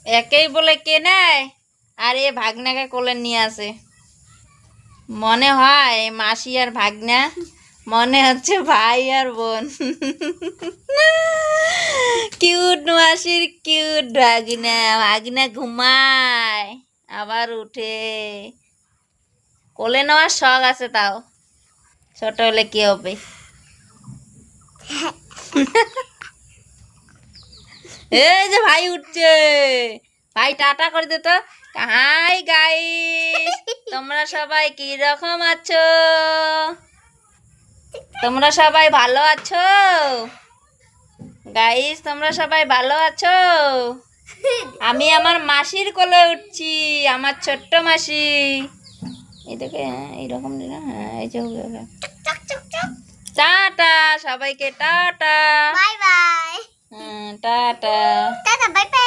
একেই বলে কে নেয়, আর এ ভাগনাকে কোলে নিয়ে আসে। মনে হয় মাসি আর ভাগনা, মনে হচ্ছে ভাই আর বোন। কিউট মাসির কিউট ভাগনা, ভাগনা ঘুমায় আবার উঠে। কোলে নেওয়ার শখ আছে, তাও ছোট হলে কি হবে। এই যে ভাই উঠছে, ভাই টাটা করে দে তো। হাই গাইস, তোমরা সবাই কি রকম আছো? তোমরা সবাই ভালো আছো গাইস? তোমরা সবাই ভালো আছো? আমি আমার মাসির কোলে উঠছি, আমার ছোট্ট মাসি। এই দেখে, হ্যাঁ এইরকম না, হ্যাঁ এই যে হবে হবে। টাটা সবাইকে, টাটা, বাই বাই, হ্যাঁ টাটা, টাটা বাই বাই।